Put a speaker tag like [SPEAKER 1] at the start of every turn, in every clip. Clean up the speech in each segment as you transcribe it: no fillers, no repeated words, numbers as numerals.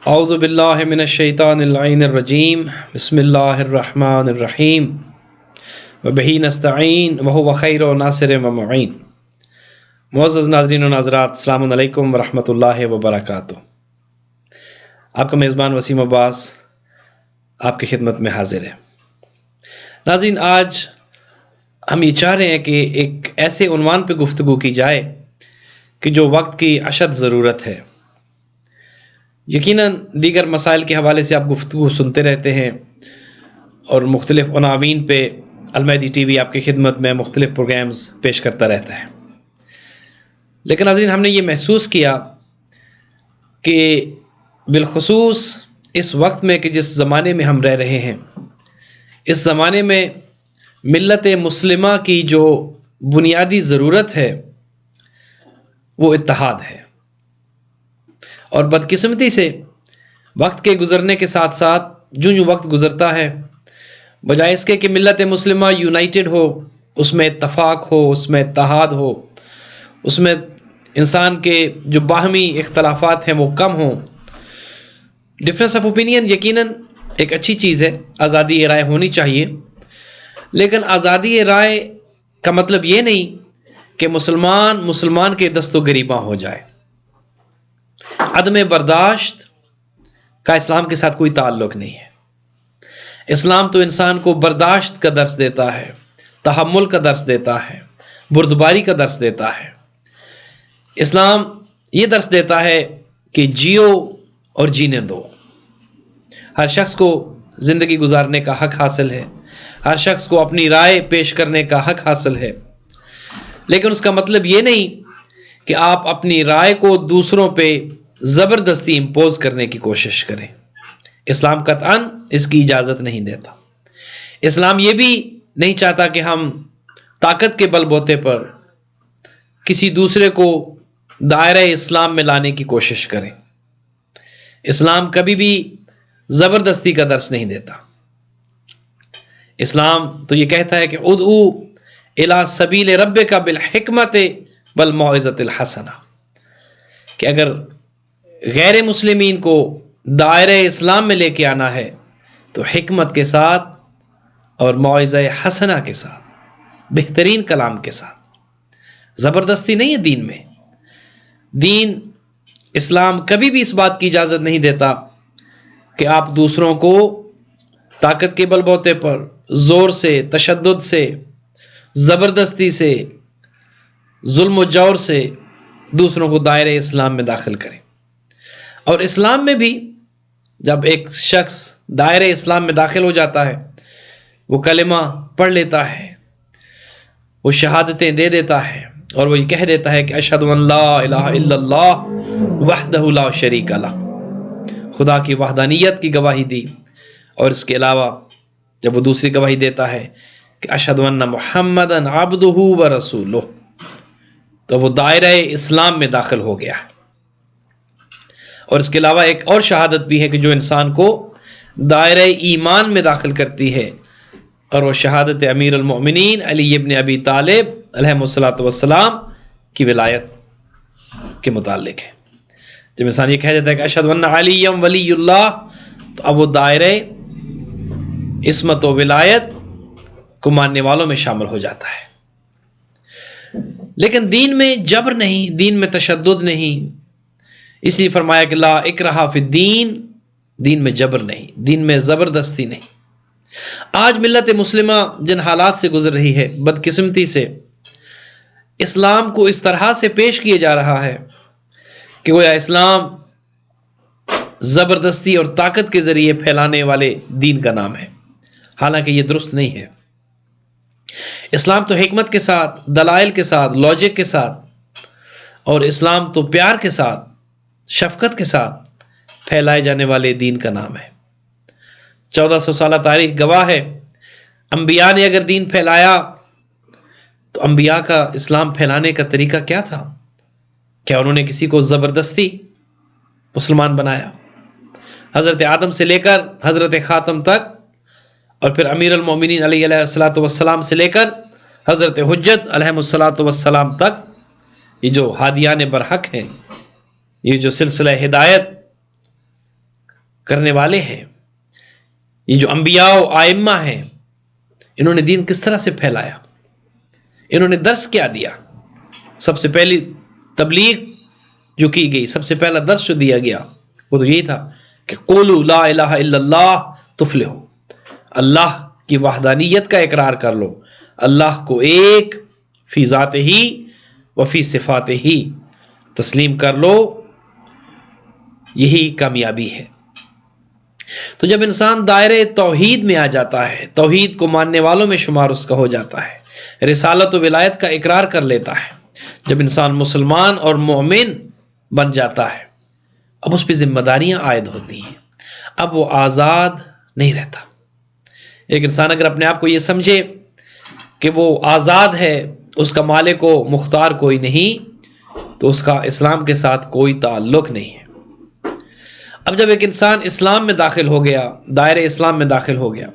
[SPEAKER 1] اعوذ باللہ من الشیطان اللعین الرجیم بسم اللہ الرحمن الرحیم وبہ نستعین وہو خیر ناصر و معین۔ معزز ناظرین و ناظرات، السلام علیکم ورحمۃ اللہ وبرکاتہ۔ آپ کا میزبان وسیم عباس آپ کی خدمت میں حاضر ہے۔ ناظرین، آج ہم یہ چاہ رہے ہیں کہ ایک ایسے عنوان پہ گفتگو کی جائے کہ جو وقت کی اشد ضرورت ہے۔ یقیناً دیگر مسائل کے حوالے سے آپ گفتگو سنتے رہتے ہیں اور مختلف عناوین پہ المہدی ٹی وی آپ کی خدمت میں مختلف پروگرامز پیش کرتا رہتا ہے، لیکن ناظرین ہم نے یہ محسوس کیا کہ بالخصوص اس وقت میں کہ جس زمانے میں ہم رہ رہے ہیں، اس زمانے میں ملت مسلمہ کی جو بنیادی ضرورت ہے وہ اتحاد ہے، اور بدقسمتی سے وقت کے گزرنے کے ساتھ ساتھ جو وقت گزرتا ہے، بجائے اس کے کہ ملت مسلمہ یونائٹڈ ہو، اس میں اتفاق ہو، اس میں اتحاد ہو، اس میں انسان کے جو باہمی اختلافات ہیں وہ کم ہوں۔ ڈفرینس آف اوپینین یقیناً ایک اچھی چیز ہے، آزادی رائے ہونی چاہیے، لیکن آزادی رائے کا مطلب یہ نہیں کہ مسلمان کے دست و گریباں ہو جائے۔ عدم برداشت کا اسلام کے ساتھ کوئی تعلق نہیں ہے۔ اسلام تو انسان کو برداشت کا درس دیتا ہے، تحمل کا درس دیتا ہے، بردباری کا درس دیتا ہے۔ اسلام یہ درس دیتا ہے کہ جیو اور جینے دو۔ ہر شخص کو زندگی گزارنے کا حق حاصل ہے، ہر شخص کو اپنی رائے پیش کرنے کا حق حاصل ہے، لیکن اس کا مطلب یہ نہیں کہ آپ اپنی رائے کو دوسروں پہ زبردستی امپوز کرنے کی کوشش کریں۔ اسلام قطعاً اس کی اجازت نہیں دیتا۔ اسلام یہ بھی نہیں چاہتا کہ ہم طاقت کے بل بوتے پر کسی دوسرے کو دائرہ اسلام میں لانے کی کوشش کریں۔ اسلام کبھی بھی زبردستی کا درس نہیں دیتا۔ اسلام تو یہ کہتا ہے کہ ادعو الی سبیل ربک بالحکمت والموعظۃ الحسنہ، کہ اگر غیر مسلمین کو دائرہ اسلام میں لے کے آنا ہے تو حکمت کے ساتھ اور موعظہ حسنہ کے ساتھ، بہترین کلام کے ساتھ۔ زبردستی نہیں ہے دین میں۔ دین اسلام کبھی بھی اس بات کی اجازت نہیں دیتا کہ آپ دوسروں کو طاقت کے بل بوتے پر، زور سے، تشدد سے، زبردستی سے، ظلم و جور سے دوسروں کو دائرہ اسلام میں داخل کریں۔ اور اسلام میں بھی جب ایک شخص دائرہ اسلام میں داخل ہو جاتا ہے، وہ کلمہ پڑھ لیتا ہے، وہ شہادتیں دے دیتا ہے، اور وہ یہ کہہ دیتا ہے کہ اشہد ان لا الہ الا اللہ وحدہ لا شریک لہ، خدا کی وحدانیت کی گواہی دی، اور اس کے علاوہ جب وہ دوسری گواہی دیتا ہے کہ اشہد ان محمدا عبدہ ورسولہ، تو وہ دائرہ اسلام میں داخل ہو گیا۔ اور اس کے علاوہ ایک اور شہادت بھی ہے کہ جو انسان کو دائرہ ایمان میں داخل کرتی ہے، اور وہ شہادت امیر المؤمنین علی ابن ابی طالب علیہ الصلوۃ والسلام کی ولایت کے متعلق ہے۔ جب انسان یہ کہہ دیتا ہے کہ اشہد ان علی ولی اللہ، تو اب وہ دائرہ عصمت و ولایت کو ماننے والوں میں شامل ہو جاتا ہے۔ لیکن دین میں جبر نہیں، دین میں تشدد نہیں، اس لیے فرمایا کہ لا اکراہ فی الدین، دین میں جبر نہیں، دین میں زبردستی نہیں۔ آج ملت مسلمہ جن حالات سے گزر رہی ہے، بدقسمتی سے اسلام کو اس طرح سے پیش کیا جا رہا ہے کہ گویا اسلام زبردستی اور طاقت کے ذریعے پھیلانے والے دین کا نام ہے، حالانکہ یہ درست نہیں ہے۔ اسلام تو حکمت کے ساتھ، دلائل کے ساتھ، لاجک کے ساتھ، اور اسلام تو پیار کے ساتھ، شفقت کے ساتھ پھیلائے جانے والے دین کا نام ہے۔ 1400 سالہ تاریخ گواہ ہے، انبیاء نے اگر دین پھیلایا تو انبیاء کا اسلام پھیلانے کا طریقہ کیا تھا؟ کیا انہوں نے کسی کو زبردستی مسلمان بنایا؟ حضرت آدم سے لے کر حضرت خاتم تک، اور پھر امیر المومنین علیہ الصلوۃ والسلام سے لے کر حضرت حجت علیہ الصلوۃ والسلام تک، یہ جو ہادیان برحق ہیں، یہ جو سلسلہ ہدایت کرنے والے ہیں، یہ جو انبیاء و ائمہ ہیں، انہوں نے دین کس طرح سے پھیلایا، انہوں نے درس کیا دیا؟ سب سے پہلی تبلیغ جو کی گئی، سب سے پہلا درس جو دیا گیا وہ تو یہی تھا کہ قولوا لا الہ الا اللہ تفلحوا، اللہ کی وحدانیت کا اقرار کر لو، اللہ کو ایک فی ذات ہی و فی صفات ہی تسلیم کر لو، یہی کامیابی ہے۔ تو جب انسان دائرے توحید میں آ جاتا ہے، توحید کو ماننے والوں میں شمار اس کا ہو جاتا ہے، رسالت و ولایت کا اقرار کر لیتا ہے، جب انسان مسلمان اور مومن بن جاتا ہے، اب اس پہ ذمہ داریاں عائد ہوتی ہیں، اب وہ آزاد نہیں رہتا۔ ایک انسان اگر اپنے آپ کو یہ سمجھے کہ وہ آزاد ہے، اس کا مالک و مختار کوئی نہیں، تو اس کا اسلام کے ساتھ کوئی تعلق نہیں ہے۔ اب جب ایک انسان اسلام میں داخل ہو گیا، دائرے اسلام میں داخل ہو گیا،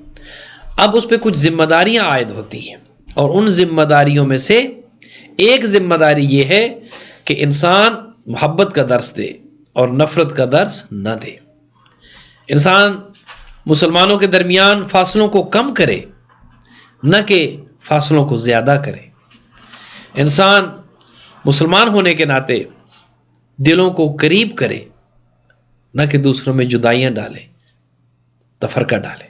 [SPEAKER 1] اب اس پہ کچھ ذمہ داریاں عائد ہوتی ہیں، اور ان ذمہ داریوں میں سے ایک ذمہ داری یہ ہے کہ انسان محبت کا درس دے اور نفرت کا درس نہ دے۔ انسان مسلمانوں کے درمیان فاصلوں کو کم کرے، نہ کہ فاصلوں کو زیادہ کرے۔ انسان مسلمان ہونے کے ناطے دلوں کو قریب کرے، نہ کہ دوسروں میں جدائیاں ڈالے، تفرقہ ڈالے۔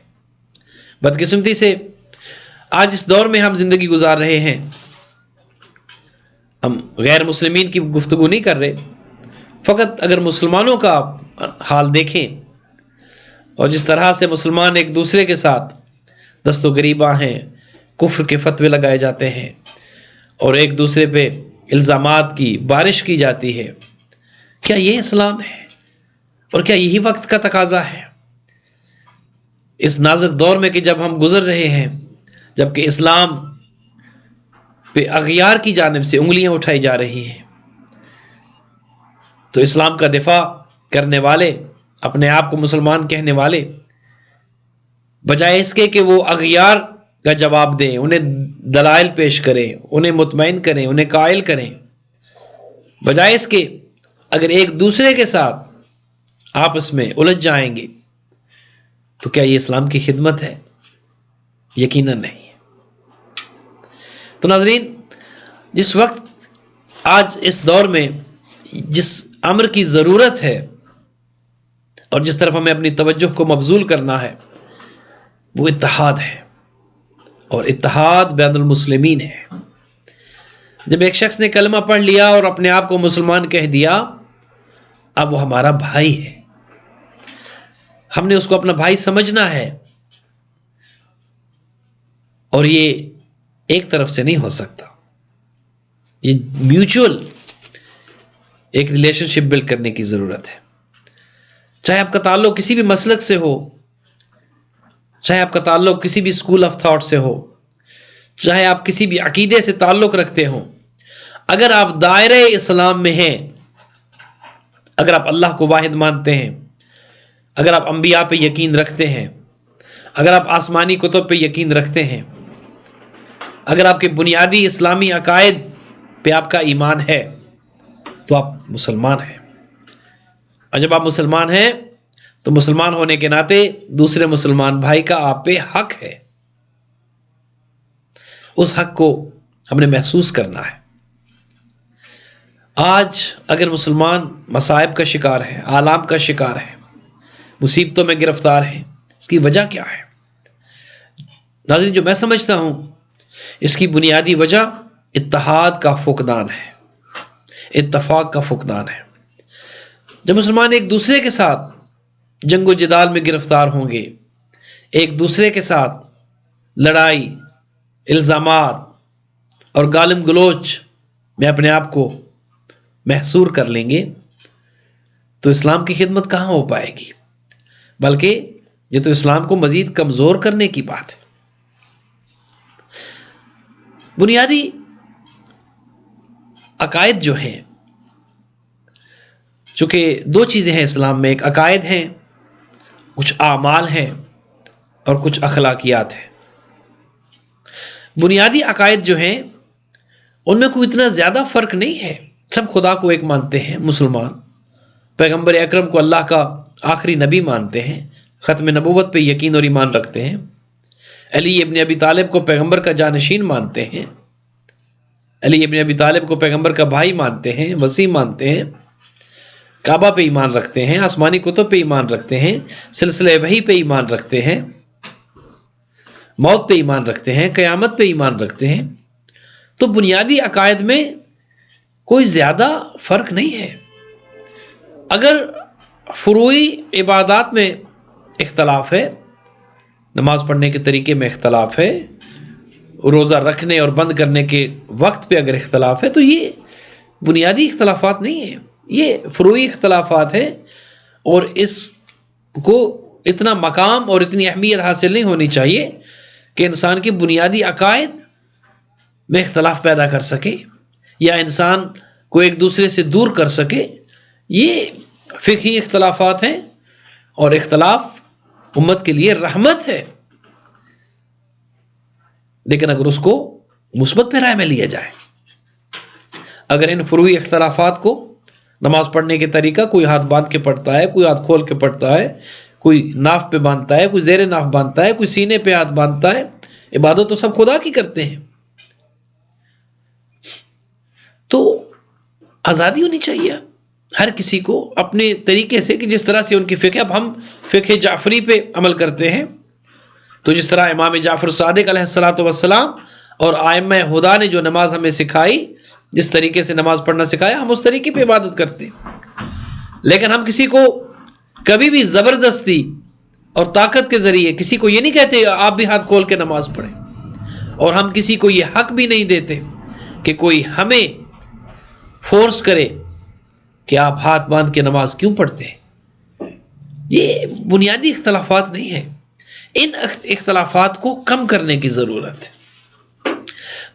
[SPEAKER 1] بدقسمتی سے آج اس دور میں ہم زندگی گزار رہے ہیں، ہم غیر مسلمین کی گفتگو نہیں کر رہے، فقط اگر مسلمانوں کا حال دیکھیں اور جس طرح سے مسلمان ایک دوسرے کے ساتھ دست و گریباں ہیں، کفر کے فتوے لگائے جاتے ہیں اور ایک دوسرے پہ الزامات کی بارش کی جاتی ہے، کیا یہ اسلام ہے؟ اور کیا یہی وقت کا تقاضا ہے؟ اس نازک دور میں کہ جب ہم گزر رہے ہیں، جبکہ اسلام پہ اغیار کی جانب سے انگلیاں اٹھائی جا رہی ہیں، تو اسلام کا دفاع کرنے والے، اپنے آپ کو مسلمان کہنے والے، بجائے اس کے کہ وہ اغیار کا جواب دیں، انہیں دلائل پیش کریں، انہیں مطمئن کریں، انہیں قائل کریں، بجائے اس کے اگر ایک دوسرے کے ساتھ آپس میں الجھ جائیں گے، تو کیا یہ اسلام کی خدمت ہے؟ یقیناً نہیں ہے۔ تو ناظرین، جس وقت آج اس دور میں جس امر کی ضرورت ہے اور جس طرف ہمیں اپنی توجہ کو مبذول کرنا ہے، وہ اتحاد ہے، اور اتحاد بین المسلمین ہے۔ جب ایک شخص نے کلمہ پڑھ لیا اور اپنے آپ کو مسلمان کہہ دیا، اب وہ ہمارا بھائی ہے، ہم نے اس کو اپنا بھائی سمجھنا ہے، اور یہ ایک طرف سے نہیں ہو سکتا، یہ میوچول ایک ریلیشن شپ بلڈ کرنے کی ضرورت ہے۔ چاہے آپ کا تعلق کسی بھی مسلک سے ہو، چاہے آپ کا تعلق کسی بھی اسکول آف تھاٹ سے ہو، چاہے آپ کسی بھی عقیدے سے تعلق رکھتے ہوں، اگر آپ دائرہ اسلام میں ہیں، اگر آپ اللہ کو واحد مانتے ہیں، اگر آپ انبیاء پہ یقین رکھتے ہیں، اگر آپ آسمانی کتب پہ یقین رکھتے ہیں، اگر آپ کے بنیادی اسلامی عقائد پہ آپ کا ایمان ہے، تو آپ مسلمان ہیں۔ اور جب آپ مسلمان ہیں تو مسلمان ہونے کے ناطے دوسرے مسلمان بھائی کا آپ پہ حق ہے، اس حق کو ہم نے محسوس کرنا ہے۔ آج اگر مسلمان مصائب کا شکار ہے، آلام کا شکار ہے، مصیبتوں میں گرفتار ہے، اس کی وجہ کیا ہے؟ ناظرین، جو میں سمجھتا ہوں اس کی بنیادی وجہ اتحاد کا فقدان ہے، اتفاق کا فقدان ہے۔ جب مسلمان ایک دوسرے کے ساتھ جنگ و جدال میں گرفتار ہوں گے، ایک دوسرے کے ساتھ لڑائی، الزامات اور گالم گلوچ میں اپنے آپ کو محصور کر لیں گے، تو اسلام کی خدمت کہاں ہو پائے گی؟ بلکہ یہ تو اسلام کو مزید کمزور کرنے کی بات ہے۔ بنیادی عقائد جو ہیں، چونکہ دو چیزیں ہیں اسلام میں، ایک عقائد ہیں، کچھ اعمال ہیں، اور کچھ اخلاقیات ہیں۔ بنیادی عقائد جو ہیں ان میں کوئی اتنا زیادہ فرق نہیں ہے، سب خدا کو ایک مانتے ہیں، مسلمان پیغمبر اکرم کو اللہ کا آخری نبی مانتے ہیں، ختم نبوت پہ یقین اور ایمان رکھتے ہیں، علی ابن ابی طالب کو پیغمبر کا جانشین مانتے ہیں، علی ابن ابی طالب کو پیغمبر کا بھائی مانتے ہیں، وصی مانتے ہیں، کعبہ پہ ایمان رکھتے ہیں، آسمانی کتب پہ ایمان رکھتے ہیں، سلسلہ وحی پہ ایمان رکھتے ہیں، موت پہ ایمان رکھتے ہیں، قیامت پہ ایمان رکھتے ہیں، تو بنیادی عقائد میں کوئی زیادہ فرق نہیں ہے۔ اگر فروعی عبادات میں اختلاف ہے، نماز پڑھنے کے طریقے میں اختلاف ہے، روزہ رکھنے اور بند کرنے کے وقت پہ اگر اختلاف ہے، تو یہ بنیادی اختلافات نہیں ہیں، یہ فروعی اختلافات ہیں، اور اس کو اتنا مقام اور اتنی اہمیت حاصل نہیں ہونی چاہیے کہ انسان کی بنیادی عقائد میں اختلاف پیدا کر سکے یا انسان کو ایک دوسرے سے دور کر سکے۔ یہ فقہی اختلافات ہیں، اور اختلاف امت کے لیے رحمت ہے، لیکن اگر اس کو مثبت پیرائے میں لیا جائے، اگر ان فروعی اختلافات کو، نماز پڑھنے کے طریقہ، کوئی ہاتھ باندھ کے پڑھتا ہے، کوئی ہاتھ کھول کے پڑھتا ہے، کوئی ناف پہ باندھتا ہے، کوئی زیر ناف باندھتا ہے، کوئی سینے پہ ہاتھ باندھتا ہے، عبادت تو سب خدا کی کرتے ہیں، تو آزادی ہونی چاہیے ہر کسی کو اپنے طریقے سے، کہ جس طرح سے ان کی فقہ، اب ہم فقہ جعفری پہ عمل کرتے ہیں، تو جس طرح امام جعفر صادق علیہ الصلوۃ والسلام اور ائمہ ہدیٰ نے جو نماز ہمیں سکھائی، جس طریقے سے نماز پڑھنا سکھایا، ہم اس طریقے پہ عبادت کرتے ہیں، لیکن ہم کسی کو کبھی بھی زبردستی اور طاقت کے ذریعے کسی کو یہ نہیں کہتے آپ بھی ہاتھ کھول کے نماز پڑھیں، اور ہم کسی کو یہ حق بھی نہیں دیتے کہ کوئی ہمیں فورس کرے کہ آپ ہاتھ باندھ کے نماز کیوں پڑھتے ہیں۔ یہ بنیادی اختلافات نہیں ہیں، ان اختلافات کو کم کرنے کی ضرورت ہے۔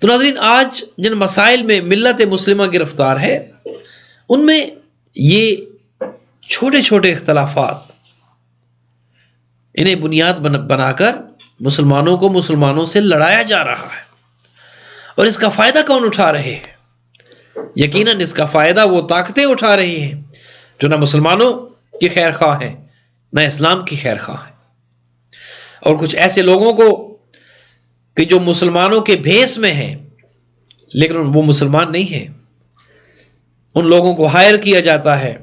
[SPEAKER 1] تو ناظرین، آج جن مسائل میں ملت مسلمہ گرفتار ہے، ان میں یہ چھوٹے چھوٹے اختلافات، انہیں بنیاد بنا کر مسلمانوں کو مسلمانوں سے لڑایا جا رہا ہے، اور اس کا فائدہ کون اٹھا رہے ہیں؟ یقیناً اس کا فائدہ وہ طاقتیں اٹھا رہی ہیں جو نہ مسلمانوں کی خیر خواہ ہیں، نہ اسلام کی خیر خواہ ہیں، اور کچھ ایسے لوگوں کو کہ جو مسلمانوں کے بھیس میں ہیں لیکن وہ مسلمان نہیں ہیں، ان لوگوں کو ہائر کیا جاتا ہے،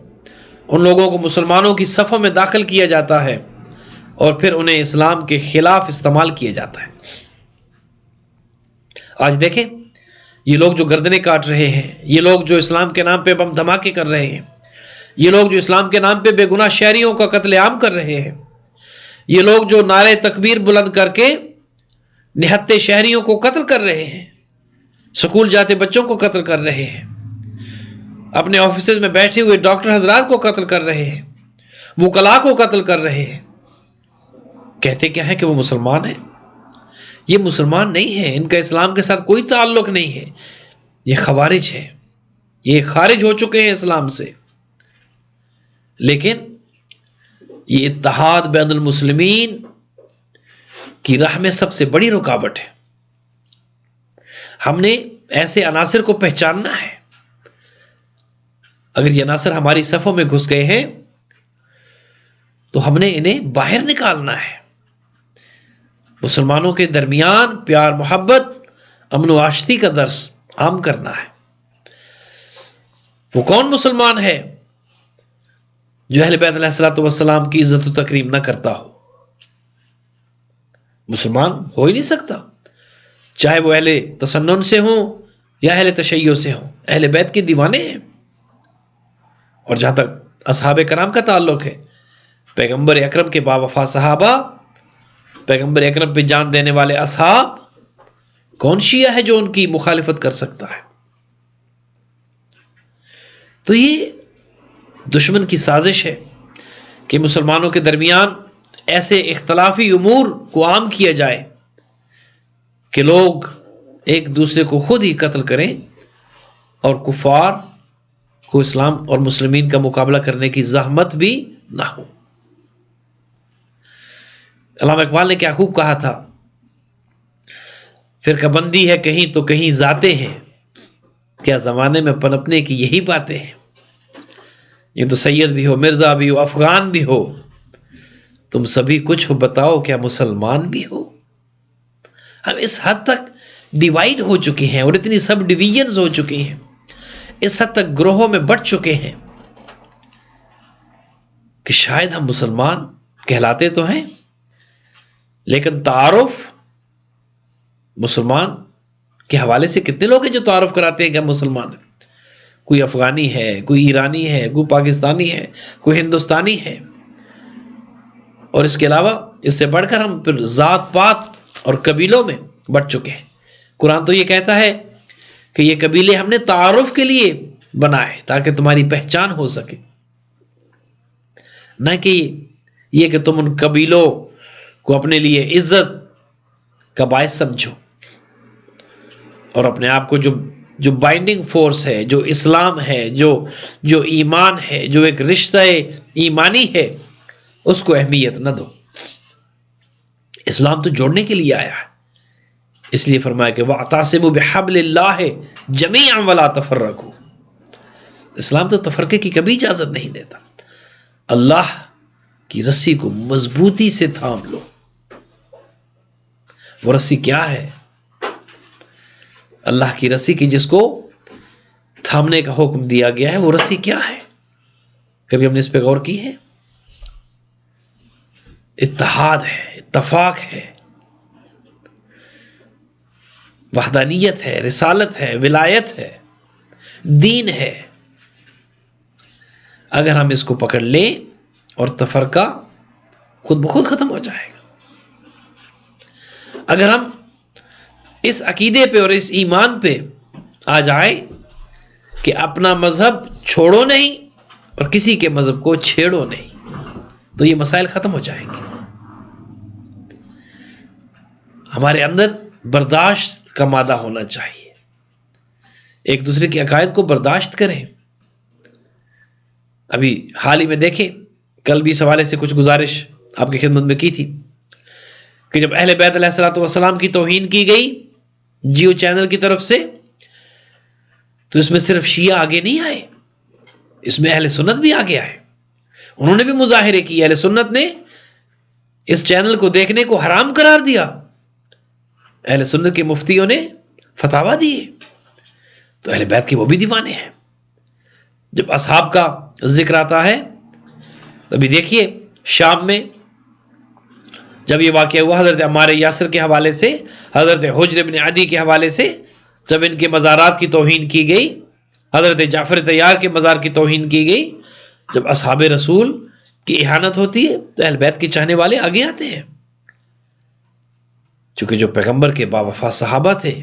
[SPEAKER 1] ان لوگوں کو مسلمانوں کی صفوں میں داخل کیا جاتا ہے، اور پھر انہیں اسلام کے خلاف استعمال کیا جاتا ہے۔ آج دیکھیں، یہ لوگ جو گردنیں کاٹ رہے ہیں، یہ لوگ جو اسلام کے نام پہ بم دھماکے کر رہے ہیں، یہ لوگ جو اسلام کے نام پہ بے گناہ شہریوں کا قتل عام کر رہے ہیں، یہ لوگ جو نعرے تکبیر بلند کر کے نہتے شہریوں کو قتل کر رہے ہیں، سکول جاتے بچوں کو قتل کر رہے ہیں، اپنے آفیسز میں بیٹھے ہوئے ڈاکٹر حضرات کو قتل کر رہے ہیں، وکلاء کو قتل کر رہے ہیں، کہتے کیا ہے کہ وہ مسلمان ہیں؟ یہ مسلمان نہیں ہیں، ان کا اسلام کے ساتھ کوئی تعلق نہیں ہے، یہ خوارج ہے، یہ خارج ہو چکے ہیں اسلام سے۔ لیکن یہ اتحاد بین المسلمین کی راہ میں سب سے بڑی رکاوٹ ہے۔ ہم نے ایسے عناصر کو پہچاننا ہے، اگر یہ عناصر ہماری صفوں میں گھس گئے ہیں تو ہم نے انہیں باہر نکالنا ہے، مسلمانوں کے درمیان پیار، محبت، امن و آشتی کا درس عام کرنا ہے۔ وہ کون مسلمان ہے جو اہل بیت علیہ الصلوۃ والسلام کی عزت و تکریم نہ کرتا ہو؟ مسلمان ہو ہی نہیں سکتا، چاہے وہ اہل تسنن سے ہوں یا اہل تشیع سے ہوں، اہل بیت کے دیوانے ہیں۔ اور جہاں تک اصحاب کرام کا تعلق ہے، پیغمبر اکرم کے باوفا صحابہ، پیغمبر اکرم پہ جان دینے والے اصحاب، کون شیعہ ہے جو ان کی مخالفت کر سکتا ہے؟ تو یہ دشمن کی سازش ہے کہ مسلمانوں کے درمیان ایسے اختلافی امور کو عام کیا جائے کہ لوگ ایک دوسرے کو خود ہی قتل کریں، اور کفار کو اسلام اور مسلمین کا مقابلہ کرنے کی زحمت بھی نہ ہو۔ علامہ اقبال نے کیا خوب کہا تھا، فرقہ بندی ہے کہیں تو کہیں ذاتیں ہیں، کیا زمانے میں پنپنے کی یہی باتیں ہیں۔ یہ تو سید بھی ہو، مرزا بھی ہو، افغان بھی ہو، تم سبھی کچھ ہو، بتاؤ کیا مسلمان بھی ہو؟ ہم اس حد تک ڈیوائیڈ ہو چکے ہیں اور اتنی سب ڈویژنز ہو چکی ہیں، اس حد تک گروہوں میں بٹ چکے ہیں کہ شاید ہم مسلمان کہلاتے تو ہیں، لیکن تعارف مسلمان کے حوالے سے کتنے لوگ ہیں جو تعارف کراتے ہیں کہ ہم مسلمان ہیں؟ کوئی افغانی ہے، کوئی ایرانی ہے، کوئی پاکستانی ہے، کوئی ہندوستانی ہے، اور اس کے علاوہ اس سے بڑھ کر ہم پھر ذات پات اور قبیلوں میں بٹ چکے ہیں۔ قرآن تو یہ کہتا ہے کہ یہ قبیلے ہم نے تعارف کے لیے بنائے تاکہ تمہاری پہچان ہو سکے، نہ کہ یہ کہ تم ان قبیلوں کو اپنے لیے عزت کا باعث سمجھو اور اپنے آپ کو جو بائنڈنگ فورس ہے، جو اسلام ہے، جو ایمان ہے، جو ایک رشتہ ایمانی ہے، اس کو اہمیت نہ دو۔ اسلام تو جوڑنے کے لیے آیا ہے، اس لیے فرمایا کہ وَاعْتَصِمُوا بِحَبْلِ اللَّهِ جَمِيعًا وَلَا تَفَرَّقُوا۔ اسلام تو تفرقے کی کبھی اجازت نہیں دیتا۔ اللہ کی رسی کو مضبوطی سے تھام لو۔ وہ رسی کیا ہے؟ اللہ کی رسی کی جس کو تھامنے کا حکم دیا گیا ہے، وہ رسی کیا ہے؟ کبھی ہم نے اس پہ غور کی ہے؟ اتحاد ہے، اتفاق ہے، وحدانیت ہے، رسالت ہے، ولایت ہے، دین ہے۔ اگر ہم اس کو پکڑ لیں اور تفرقہ خود بخود ختم ہو جائے گا۔ اگر ہم اس عقیدے پہ اور اس ایمان پہ آ جائیں کہ اپنا مذہب چھوڑو نہیں اور کسی کے مذہب کو چھیڑو نہیں، تو یہ مسائل ختم ہو جائیں گے۔ ہمارے اندر برداشت کا مادہ ہونا چاہیے، ایک دوسرے کے عقائد کو برداشت کریں۔ ابھی حال ہی میں دیکھیں، کل بھی اس حوالے سے کچھ گزارش آپ کی خدمت میں کی تھی کہ جب اہل بیت علیہ الصلوۃ والسلام کی توہین کی گئی جیو چینل کی طرف سے، تو اس میں صرف شیعہ آگے نہیں آئے، اس میں اہل سنت بھی آگے آئے۔ انہوں نے بھی مظاہرے کیے، اہل سنت نے اس چینل کو دیکھنے کو حرام قرار دیا، اہل سنت کے مفتیوں نے فتاوی دیے، تو اہل بیت کے وہ بھی دیوانے ہیں۔ جب اصحاب کا ذکر آتا ہے ابھی دیکھیے شام میں جب یہ واقعہ ہوا، حضرت عمار یاسر کے حوالے سے، حضرت حجر بن عدی کے حوالے سے، جب ان کے مزارات کی توہین کی گئی، حضرت جعفر طیار کے مزار کی توہین کی گئی، جب اصحاب رسول کی اہانت ہوتی ہے تو اہل بیت کے چاہنے والے آگے آتے ہیں، چونکہ جو پیغمبر کے باوفا صحابہ تھے،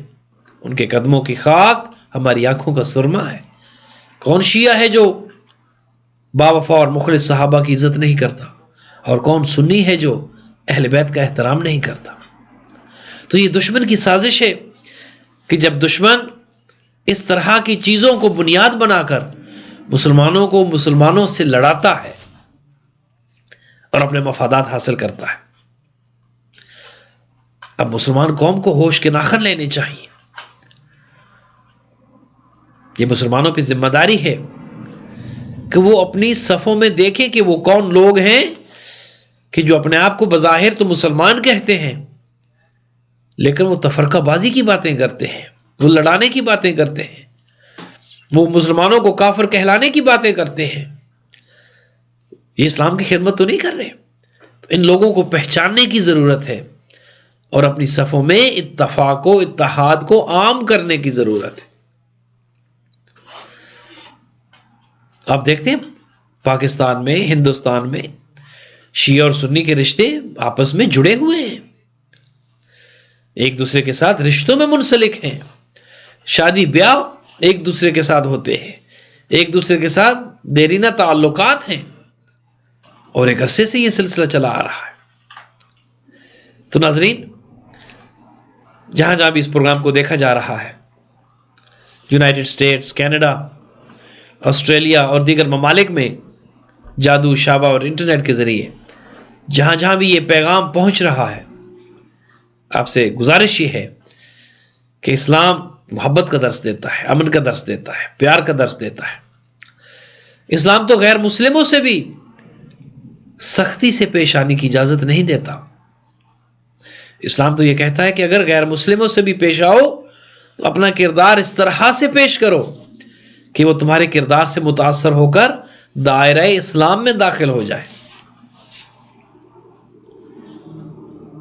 [SPEAKER 1] ان کے قدموں کی خاک ہماری آنکھوں کا سرما ہے۔ کون شیعہ ہے جو باوفا اور مخلص صحابہ کی عزت نہیں کرتا، اور کون سنی ہے جو اہل بیت کا احترام نہیں کرتا؟ تو یہ دشمن کی سازش ہے کہ جب دشمن اس طرح کی چیزوں کو بنیاد بنا کر مسلمانوں کو مسلمانوں سے لڑاتا ہے اور اپنے مفادات حاصل کرتا ہے، اب مسلمان قوم کو ہوش کے ناخن لینے چاہیے۔ یہ مسلمانوں پہ ذمہ داری ہے کہ وہ اپنی صفوں میں دیکھیں کہ وہ کون لوگ ہیں کہ جو اپنے آپ کو بظاہر تو مسلمان کہتے ہیں، لیکن وہ تفرقہ بازی کی باتیں کرتے ہیں، وہ لڑانے کی باتیں کرتے ہیں، وہ مسلمانوں کو کافر کہلانے کی باتیں کرتے ہیں۔ یہ اسلام کی خدمت تو نہیں کر رہے۔ تو ان لوگوں کو پہچاننے کی ضرورت ہے اور اپنی صفوں میں اتفاق و اتحاد کو عام کرنے کی ضرورت ہے۔ آپ دیکھتے ہیں پاکستان میں، ہندوستان میں شیعہ اور سنی کے رشتے آپس میں جڑے ہوئے ہیں، ایک دوسرے کے ساتھ رشتوں میں منسلک ہیں، شادی بیاہ ایک دوسرے کے ساتھ ہوتے ہیں، ایک دوسرے کے ساتھ دیرینہ تعلقات ہیں، اور ایک عرصے سے یہ سلسلہ چلا آ رہا ہے۔ تو ناظرین، جہاں جہاں بھی اس پروگرام کو دیکھا جا رہا ہے، یونائٹڈ اسٹیٹس، کینیڈا، آسٹریلیا اور دیگر ممالک میں جادو شابہ اور انٹرنیٹ کے ذریعے جہاں جہاں بھی یہ پیغام پہنچ رہا ہے، آپ سے گزارش یہ ہے کہ اسلام محبت کا درس دیتا ہے، امن کا درس دیتا ہے، پیار کا درس دیتا ہے۔ اسلام تو غیر مسلموں سے بھی سختی سے پیش آنے کی اجازت نہیں دیتا. اسلام تو یہ کہتا ہے کہ اگر غیر مسلموں سے بھی پیش آؤ تو اپنا کردار اس طرح سے پیش کرو کہ وہ تمہارے کردار سے متاثر ہو کر دائرہ اسلام میں داخل ہو جائے.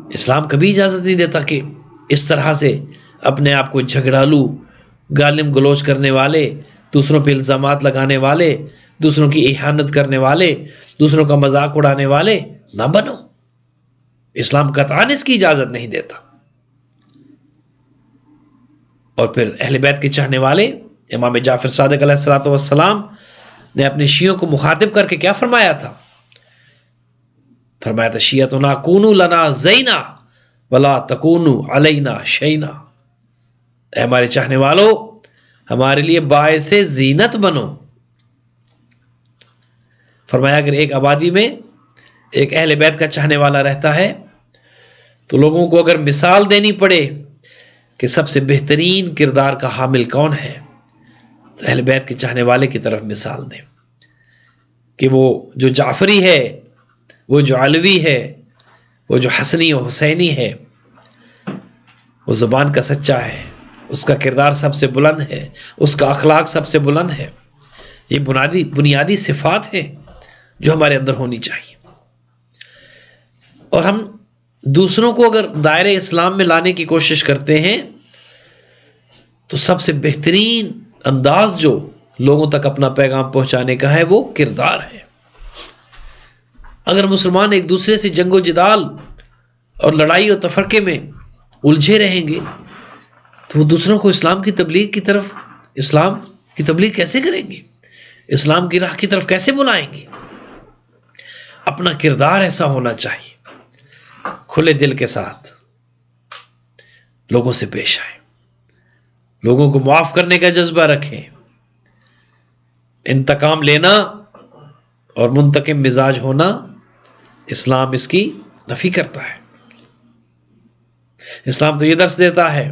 [SPEAKER 1] اسلام کبھی اجازت نہیں دیتا کہ اس طرح سے اپنے آپ کو جھگڑالو، گالم گلوچ کرنے والے، دوسروں پہ الزامات لگانے والے، دوسروں کی اہانت کرنے والے، دوسروں کا مذاق اڑانے والے نہ بنو. اسلام قطعاً اس کی اجازت نہیں دیتا. اور پھر اہل بیت کے چاہنے والے امام جعفر صادق علیہ الصلوۃ والسلام نے اپنے شیعوں کو مخاطب کر کے کیا فرمایا تھا؟ فرمایا تھا شیعتنا کونوا لنا زینا ولا تکونوا علینا شینا. اے ہمارے چاہنے والو، ہمارے لیے باعث زینت بنو. فرمایا اگر ایک آبادی میں ایک اہل بیت کا چاہنے والا رہتا ہے تو لوگوں کو اگر مثال دینی پڑے کہ سب سے بہترین کردار کا حامل کون ہے تو اہل بیت کے چاہنے والے کی طرف مثال دیں کہ وہ جو جعفری ہے، وہ جو علوی ہے، وہ جو حسنی و حسینی ہے، وہ زبان کا سچا ہے، اس کا کردار سب سے بلند ہے، اس کا اخلاق سب سے بلند ہے. یہ بنیادی صفات ہیں جو ہمارے اندر ہونی چاہیے. اور ہم دوسروں کو اگر دائرہ اسلام میں لانے کی کوشش کرتے ہیں تو سب سے بہترین انداز جو لوگوں تک اپنا پیغام پہنچانے کا ہے وہ کردار ہے. اگر مسلمان ایک دوسرے سے جنگ و جدال اور لڑائی اور تفرقے میں الجھے رہیں گے تو وہ دوسروں کو اسلام کی تبلیغ کیسے کریں گے؟ اسلام کی راہ کی طرف کیسے بلائیں گے؟ اپنا کردار ایسا ہونا چاہیے، کھلے دل کے ساتھ لوگوں سے پیش آئیں، لوگوں کو معاف کرنے کا جذبہ رکھیں. انتقام لینا اور منتقم مزاج ہونا اسلام اس کی نفی کرتا ہے. اسلام تو یہ درس دیتا ہے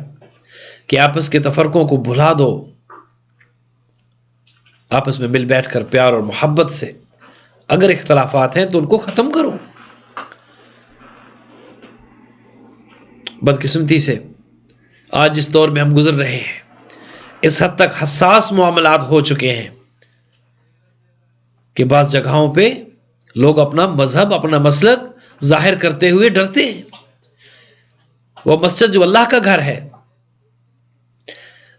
[SPEAKER 1] کہ آپس کے تفرقوں کو بھلا دو، آپس میں مل بیٹھ کر پیار اور محبت سے اگر اختلافات ہیں تو ان کو ختم کرو. بدقسمتی سے آج جس دور میں ہم گزر رہے ہیں اس حد تک حساس معاملات ہو چکے ہیں کہ بعض جگہوں پہ لوگ اپنا مذہب، اپنا مسلک ظاہر کرتے ہوئے ڈرتے ہیں. وہ مسجد جو اللہ کا گھر ہے،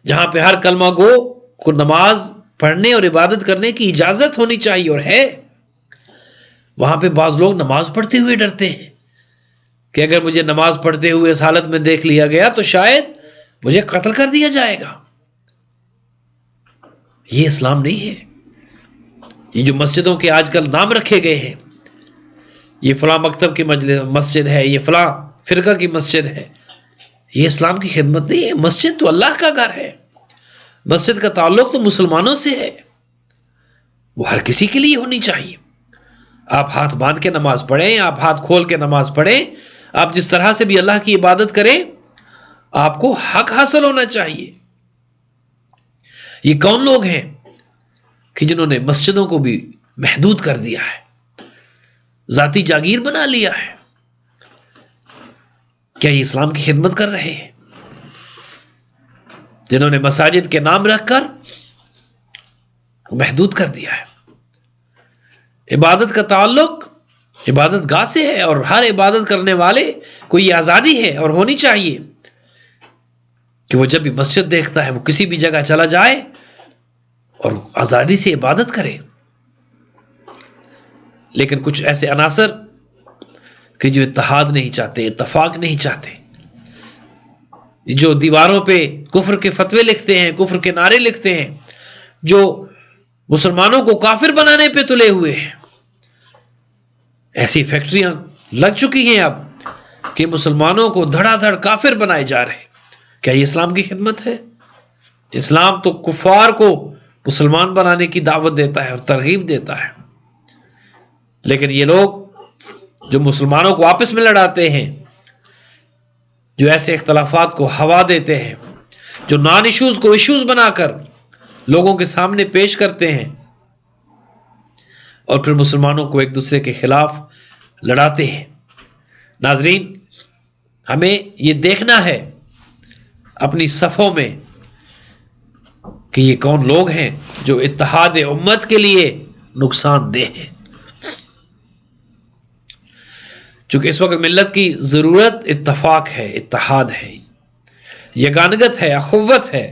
[SPEAKER 1] جہاں پہ ہر کلمہ گو کو نماز پڑھنے اور عبادت کرنے کی اجازت ہونی چاہیے اور ہے، وہاں پہ بعض لوگ نماز پڑھتے ہوئے ڈرتے ہیں کہ اگر مجھے نماز پڑھتے ہوئے اس حالت میں دیکھ لیا گیا تو شاید مجھے قتل کر دیا جائے گا. یہ اسلام نہیں ہے. یہ جو مسجدوں کے آج کل نام رکھے گئے ہیں، یہ فلاں مکتب کی مسجد ہے، یہ فلاں فرقہ کی مسجد ہے، یہ اسلام کی خدمت نہیں ہے. مسجد تو اللہ کا گھر ہے، مسجد کا تعلق تو مسلمانوں سے ہے، وہ ہر کسی کے لیے ہونی چاہیے. آپ ہاتھ باندھ کے نماز پڑھیں، آپ ہاتھ کھول کے نماز پڑھیں، آپ جس طرح سے بھی اللہ کی عبادت کریں، آپ کو حق حاصل ہونا چاہیے. یہ کون لوگ ہیں کہ جنہوں نے مسجدوں کو بھی محدود کر دیا ہے، ذاتی جاگیر بنا لیا ہے؟ کیا یہ اسلام کی خدمت کر رہے ہیں؟ جنہوں نے مساجد کے نام رکھ کر محدود کر دیا ہے. عبادت کا تعلق عبادت گاہ سے ہے اور ہر عبادت کرنے والے کو یہ آزادی ہے اور ہونی چاہیے کہ وہ جب بھی مسجد دیکھتا ہے وہ کسی بھی جگہ چلا جائے اور آزادی سے عبادت کرے. لیکن کچھ ایسے عناصر کہ جو اتحاد نہیں چاہتے، اتفاق نہیں چاہتے، جو دیواروں پہ کفر کے فتوے لکھتے ہیں، کفر کے نعرے لکھتے ہیں، جو مسلمانوں کو کافر بنانے پہ تلے ہوئے ہیں، ایسی فیکٹریاں لگ چکی ہیں اب کہ مسلمانوں کو دھڑا دھڑ کافر بنائے جا رہے ہیں. کیا یہ اسلام کی خدمت ہے؟ اسلام تو کفار کو مسلمان بنانے کی دعوت دیتا ہے اور ترغیب دیتا ہے. لیکن یہ لوگ جو مسلمانوں کو آپس میں لڑاتے ہیں، جو ایسے اختلافات کو ہوا دیتے ہیں، جو نان ایشوز کو ایشوز بنا کر لوگوں کے سامنے پیش کرتے ہیں، اور پھر مسلمانوں کو ایک دوسرے کے خلاف لڑاتے ہیں۔ ناظرین، ہمیں یہ دیکھنا ہے اپنی صفوں میں کہ یہ کون لوگ ہیں جو اتحاد امت کے لیے نقصان دہ ہیں۔ چونکہ اس وقت ملت کی ضرورت اتفاق ہے، اتحاد ہے، یگانگت ہے، اخوت ہے،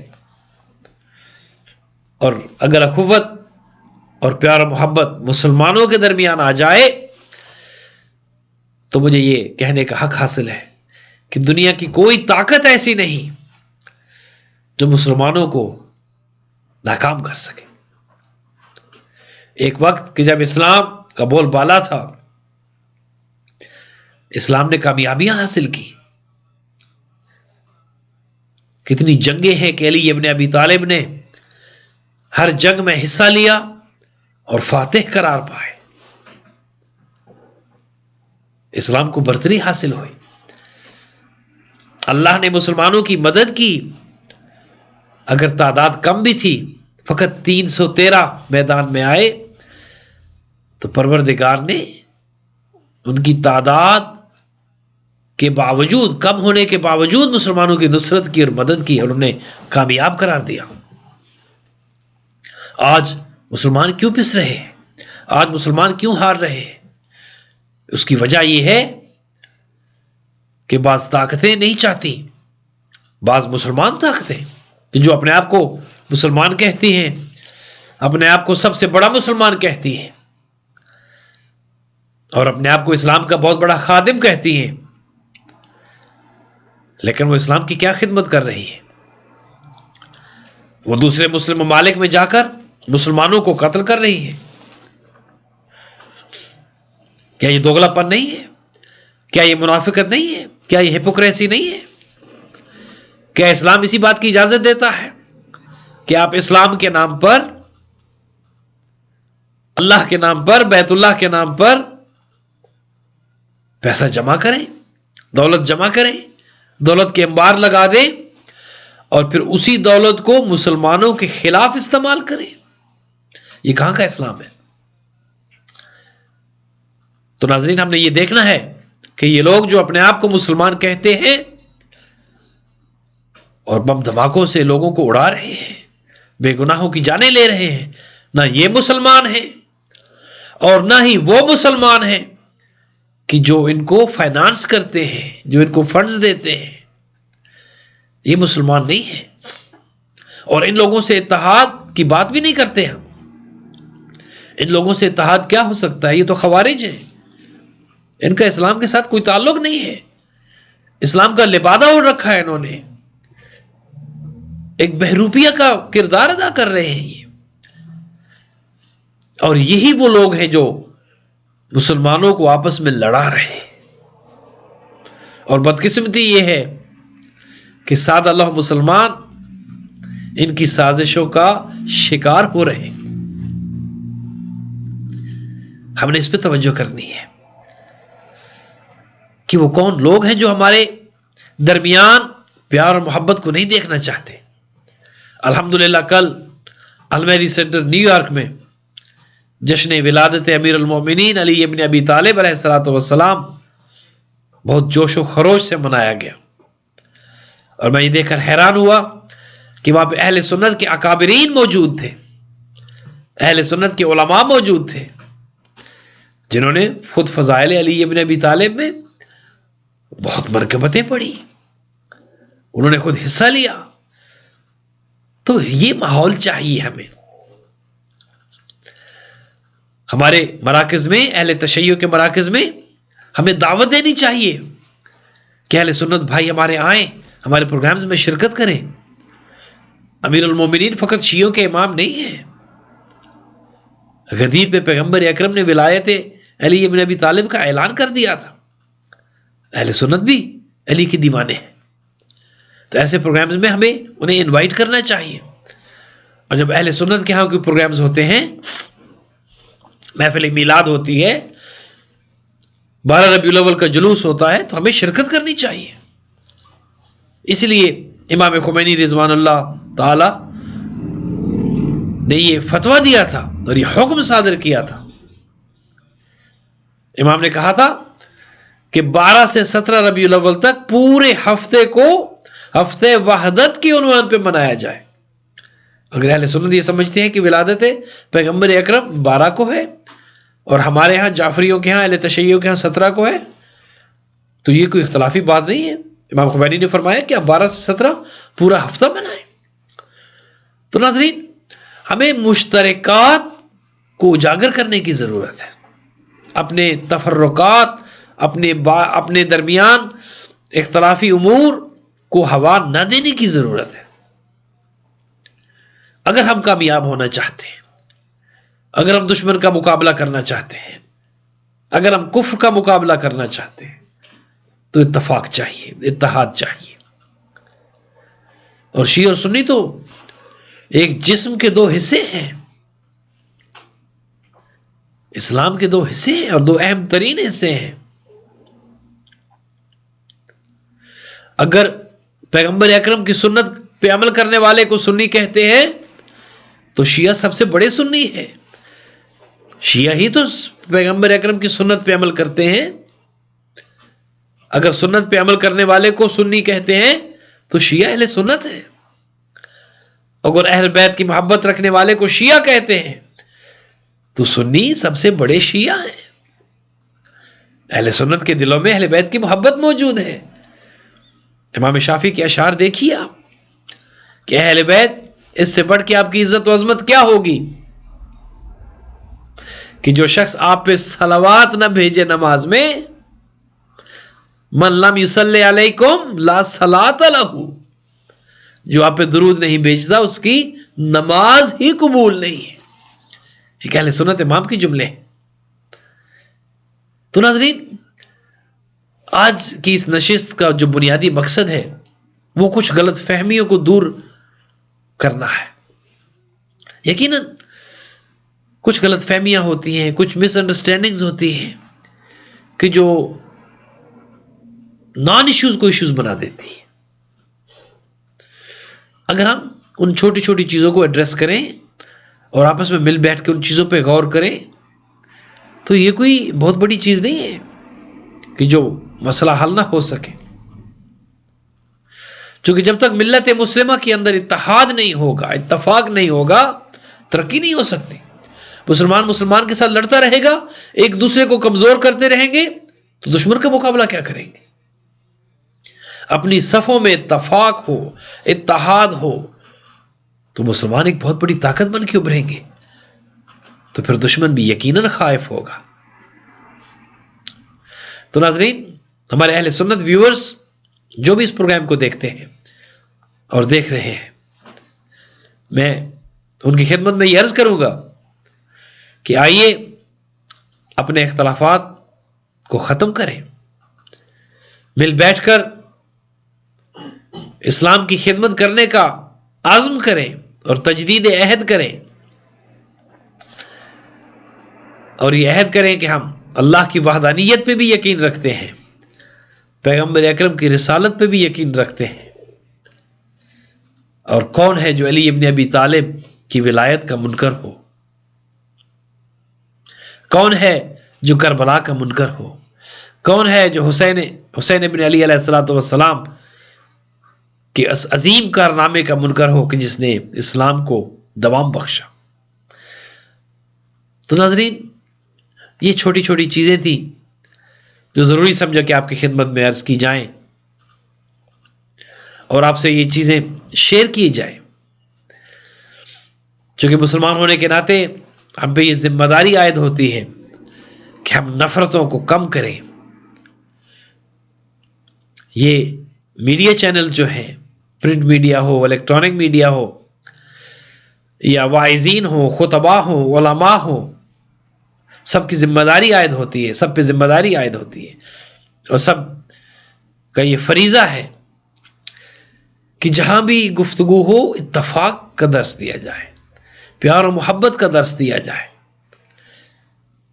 [SPEAKER 1] اور اگر اخوت اور پیار و محبت مسلمانوں کے درمیان آ جائے تو مجھے یہ کہنے کا حق حاصل ہے کہ دنیا کی کوئی طاقت ایسی نہیں جو مسلمانوں کو ناکام کر سکے۔ ایک وقت کہ جب اسلام کا بول بالا تھا، اسلام نے کامیابیاں حاصل کی، کتنی جنگیں ہیں کہ علی ابن ابی طالب نے ہر جنگ میں حصہ لیا اور فاتح قرار پائے، اسلام کو برتری حاصل ہوئی، اللہ نے مسلمانوں کی مدد کی۔ اگر تعداد کم بھی تھی، فقط 313 میدان میں آئے، تو پروردگار نے ان کی تعداد کے باوجود، کم ہونے کے باوجود مسلمانوں کی نصرت کی اور مدد کی اور انہیں کامیاب قرار دیا۔ آج مسلمان کیوں پس رہے ہیں؟ آج مسلمان کیوں ہار رہے ہیں؟ اس کی وجہ یہ ہے کہ بعض طاقتیں نہیں چاہتی، بعض مسلمان طاقتیں کہ جو اپنے آپ کو مسلمان کہتی ہیں، اپنے آپ کو سب سے بڑا مسلمان کہتی ہیں، اور اپنے آپ کو اسلام کا بہت بڑا خادم کہتی ہیں، لیکن وہ اسلام کی کیا خدمت کر رہی ہے؟ وہ دوسرے مسلم ممالک میں جا کر مسلمانوں کو قتل کر رہی ہے۔ کیا یہ دوغلا پن نہیں ہے؟ کیا یہ منافقت نہیں ہے؟ کیا یہ ہپوکریسی نہیں ہے؟ کیا اسلام اسی بات کی اجازت دیتا ہے کہ آپ اسلام کے نام پر، اللہ کے نام پر، بیت اللہ کے نام پر پیسہ جمع کریں، دولت جمع کریں، دولت کے انبار لگا دیں، اور پھر اسی دولت کو مسلمانوں کے خلاف استعمال کریں؟ یہ کہاں کا اسلام ہے؟ تو ناظرین، ہم نے یہ دیکھنا ہے کہ یہ لوگ جو اپنے آپ کو مسلمان کہتے ہیں اور بم دھماکوں سے لوگوں کو اڑا رہے ہیں، بے گناہوں کی جانیں لے رہے ہیں، نہ یہ مسلمان ہیں اور نہ ہی وہ مسلمان ہیں کہ جو ان کو فائنانس کرتے ہیں، جو ان کو فنڈز دیتے ہیں، یہ مسلمان نہیں ہے۔ اور ان لوگوں سے اتحاد کی بات بھی نہیں کرتے ہم۔ ان لوگوں سے اتحاد کیا ہو سکتا ہے؟ یہ تو خوارج ہیں، ان کا اسلام کے ساتھ کوئی تعلق نہیں ہے، اسلام کا لبادہ اوڑھ رکھا ہے انہوں نے، ایک بہروپیہ کا کردار ادا کر رہے ہیں یہ۔ اور یہی وہ لوگ ہیں جو مسلمانوں کو آپس میں لڑا رہے ہیں، اور بدقسمتی یہ ہے کہ سادہ اللہ مسلمان ان کی سازشوں کا شکار ہو رہے ہیں۔ ہم نے اس پہ توجہ کرنی ہے کہ وہ کون لوگ ہیں جو ہمارے درمیان پیار اور محبت کو نہیں دیکھنا چاہتے۔ الحمدللہ کل المہدی سینٹر نیو یارک میں جشن ولادت امیر المومنین علی ابن ابی طالب علیہ الصلوۃ والسلام بہت جوش و خروش سے منایا گیا، اور میں یہ دیکھ کر حیران ہوا کہ وہاں پہ اہل سنت کے اکابرین موجود تھے، اہل سنت کے علماء موجود تھے، جنہوں نے خود فضائل علی ابن ابی طالب میں بہت مرکبتیں پڑھی، انہوں نے خود حصہ لیا۔ تو یہ ماحول چاہیے ہمیں۔ ہمارے مراکز میں، اہل تشیع کے مراکز میں ہمیں دعوت دینی چاہیے کہ اہل سنت بھائی ہمارے آئیں، ہمارے پروگرامز میں شرکت کریں۔ امیر المومنین فقط شیعوں کے امام نہیں ہیں، غدیر پہ پیغمبر اکرم نے ولایت علی ابن ابی طالب کا اعلان کر دیا تھا۔ اہل سنت بھی علی کے دیوانے ہیں، تو ایسے پروگرامز میں ہمیں انہیں انوائٹ کرنا چاہیے۔ اور جب اہل سنت کے ہاں کوئی پروگرامز ہوتے ہیں، محفل میلاد ہوتی ہے، 12 ربیع الاول کا جلوس ہوتا ہے، تو ہمیں شرکت کرنی چاہیے۔ اس لیے امام خمینی رضوان اللہ تعالی نے یہ فتویٰ دیا تھا اور یہ حکم صادر کیا تھا امام نے کہا تھا کہ 12 سے 17 ربیع الاول تک پورے ہفتے کو ہفتے وحدت کی عنوان پہ منایا جائے. اگر اہل سنت یہ سمجھتے ہیں کہ ولادت پیغمبر اکرم 12 کو ہے اور ہمارے ہاں جعفریوں کے ہاں اہل تشیع کے ہاں 17 کو ہے تو یہ کوئی اختلافی بات نہیں ہے. امام خمینی نے فرمایا کہ آپ 12 سے 17 پورا ہفتہ منائیں. تو ناظرین ہمیں مشترکات کو اجاگر کرنے کی ضرورت ہے. اپنے تفرقات اپنے درمیان اختلافی امور کو ہوا نہ دینے کی ضرورت ہے. اگر ہم کامیاب ہونا چاہتے ہیں، اگر ہم دشمن کا مقابلہ کرنا چاہتے ہیں، اگر ہم کفر کا مقابلہ کرنا چاہتے ہیں تو اتفاق چاہیے، اتحاد چاہیے. اور شیعہ اور سنی تو ایک جسم کے دو حصے ہیں، اسلام کے دو حصے ہیں اور دو اہم ترین حصے ہیں. اگر پیغمبر اکرم کی سنت پہ عمل کرنے والے کو سنی کہتے ہیں تو شیعہ سب سے بڑے سنی ہیں. شیعہ ہی تو پیغمبر اکرم کی سنت پہ عمل کرتے ہیں. اگر سنت پہ عمل کرنے والے کو سنی کہتے ہیں تو شیعہ اہل سنت ہے. اگر اہل بیت کی محبت رکھنے والے کو شیعہ کہتے ہیں تو سنی سب سے بڑے شیعہ ہیں. اہل سنت کے دلوں میں اہل بیت کی محبت موجود ہے. امام شافعی کے اشعار دیکھیے آپ کہ اہل بیت اس سے بڑھ کے آپ کی عزت و عظمت کیا ہوگی کہ جو شخص آپ پہ صلوات نہ بھیجے نماز میں، من لم یصلی علیکم لا صلاۃ لہ، جو آپ پہ درود نہیں بھیجتا اس کی نماز ہی قبول نہیں ہے. یہ اہل سنت امام کی جملے ہیں. تو ناظرین آج کی اس نشست کا جو بنیادی مقصد ہے وہ کچھ غلط فہمیوں کو دور کرنا ہے. یقیناً کچھ غلط فہمیاں ہوتی ہیں، کچھ مس انڈرسٹینڈنگز ہوتی ہیں کہ جو نان ایشوز کو ایشوز بنا دیتی ہے. اگر ہم ان چھوٹی چھوٹی چیزوں کو ایڈریس کریں اور آپس میں مل بیٹھ کے ان چیزوں پہ غور کریں تو یہ کوئی بہت بڑی چیز نہیں ہے کہ جو مسئلہ حل نہ ہو سکے. چونکہ جب تک ملت مسلمہ کے اندر اتحاد نہیں ہوگا، اتفاق نہیں ہوگا، ترقی نہیں ہو سکتی. مسلمان کے ساتھ لڑتا رہے گا، ایک دوسرے کو کمزور کرتے رہیں گے تو دشمن کا مقابلہ کیا کریں گے؟ اپنی صفوں میں اتفاق ہو، اتحاد ہو تو مسلمان ایک بہت بڑی طاقت بن کے ابھریں گے. تو پھر دشمن بھی یقیناً خائف ہوگا. تو ناظرین ہمارے اہل سنت ویورز جو بھی اس پروگرام کو دیکھتے ہیں اور دیکھ رہے ہیں، میں ان کی خدمت میں یہ عرض کروں گا کہ آئیے اپنے اختلافات کو ختم کریں، مل بیٹھ کر اسلام کی خدمت کرنے کا عزم کریں اور تجدید عہد کریں، اور یہ عہد کریں کہ ہم اللہ کی وحدانیت پہ بھی یقین رکھتے ہیں، پیغمبر اکرم کی رسالت پہ بھی یقین رکھتے ہیں، اور کون ہے جو علی ابن ابی طالب کی ولایت کا منکر ہو، کون ہے جو کربلا کا منکر ہو، کون ہے جو حسین ابن علی علیہ الصلوۃ والسلام کے عظیم کارنامے کا منکر ہو کہ جس نے اسلام کو دوام بخشا. تو ناظرین یہ چھوٹی چھوٹی چیزیں تھیں جو ضروری سمجھا کہ آپ کی خدمت میں عرض کی جائیں اور آپ سے یہ چیزیں شیئر کی جائیں، چونکہ مسلمان ہونے کے ناطے ہم پہ یہ ذمہ داری عائد ہوتی ہے کہ ہم نفرتوں کو کم کریں. یہ میڈیا چینل جو ہیں، پرنٹ میڈیا ہو، الیکٹرانک میڈیا ہو، یا واعظین ہو، خطباء ہو، علماء ہو، سب کی ذمہ داری عائد ہوتی ہے، سب پہ ذمہ داری عائد ہوتی ہے، اور سب کا یہ فریضہ ہے کہ جہاں بھی گفتگو ہو اتفاق کا درس دیا جائے، پیار و محبت کا درس دیا جائے.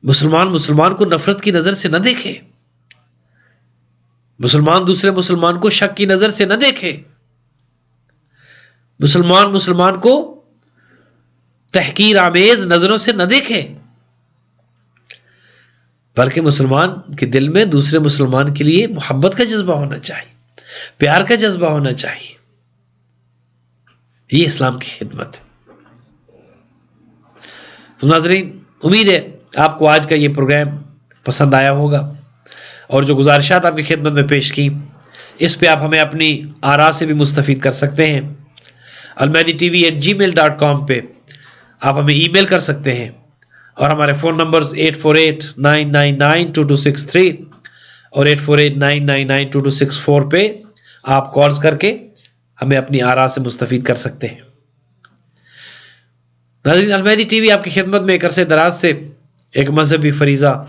[SPEAKER 1] مسلمان کو نفرت کی نظر سے نہ دیکھے، مسلمان دوسرے مسلمان کو شک کی نظر سے نہ دیکھے، مسلمان کو تحقیر آمیز نظروں سے نہ دیکھے. بلکہ مسلمان کے دل میں دوسرے مسلمان کے لیے محبت کا جذبہ ہونا چاہیے، پیار کا جذبہ ہونا چاہیے. یہ اسلام کی خدمت ہے. تو ناظرین، امید ہے آپ کو آج کا یہ پروگرام پسند آیا ہوگا، اور جو گزارشات آپ کی خدمت میں پیش کی اس پہ آپ ہمیں اپنی آراء سے بھی مستفید کر سکتے ہیں. almehdi.tv@gmail.com پہ آپ ہمیں ای میل کر سکتے ہیں، اور ہمارے فون نمبرز 8489992263 اور 8489992264 پہ آپ کالز کر کے ہمیں اپنی آراء سے مستفید کر سکتے ہیں. ناظرین، المہدی ٹی وی آپ کی خدمت میں ایک عرصے دراز سے ایک مذہبی فریضہ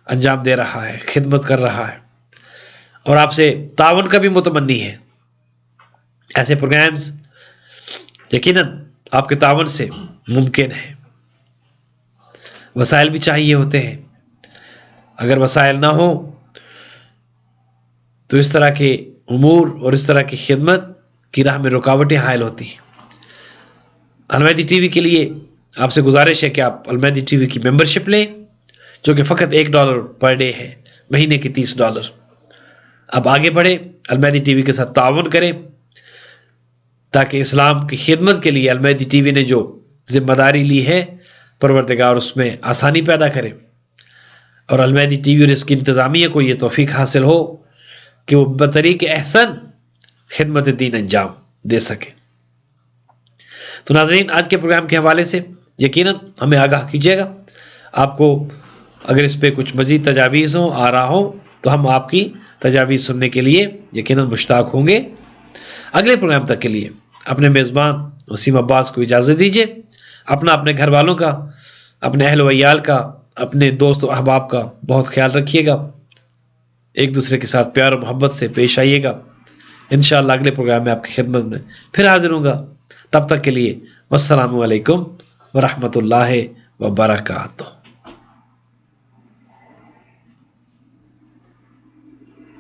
[SPEAKER 1] انجام دے رہا ہے، خدمت کر رہا ہے، اور آپ سے تعاون کا بھی متمنی ہے. ایسے پروگرامز یقیناً آپ کے تعاون سے ممکن ہے. وسائل بھی چاہیے ہوتے ہیں، اگر وسائل نہ ہو تو اس طرح کے امور اور اس طرح کی خدمت کی راہ میں رکاوٹیں حائل ہوتی ہیں. المہدی ٹی وی کے لیے آپ سے گزارش ہے کہ آپ المہدی ٹی وی کی ممبرشپ لیں، جو کہ فقط $1 پر ڈے ہے، مہینے کے $30. اب آگے بڑھیں، المہدی ٹی وی کے ساتھ تعاون کریں، تاکہ اسلام کی خدمت کے لیے المہدی ٹی وی نے جو ذمہ داری لی ہے پروردگار اس میں آسانی پیدا کرے، اور المہدی ٹی وی اور اس کی انتظامیہ کو یہ توفیق حاصل ہو کہ وہ بطریق احسن خدمت دین انجام دے سکے. تو ناظرین، آج کے پروگرام کے حوالے سے یقیناً ہمیں آگاہ کیجیے گا. آپ کو اگر اس پہ کچھ مزید تجاویز ہوں، آراء ہوں، تو ہم آپ کی تجاویز سننے کے لیے یقیناً مشتاق ہوں گے. اگلے پروگرام تک کے لیے اپنے میزبان وسیم عباس کو اجازت دیجیے. اپنے گھر والوں کا، اپنے اہل و عیال کا، اپنے دوست و احباب کا بہت خیال رکھیے گا. ایک دوسرے کے ساتھ پیار و محبت سے پیش آئیے گا. انشاءاللہ اگلے پروگرام میں آپ کی خدمت میں پھر حاضر ہوں گا. تب تک کے لیے والسلام علیکم ورحمۃ اللہ وبرکاتہ.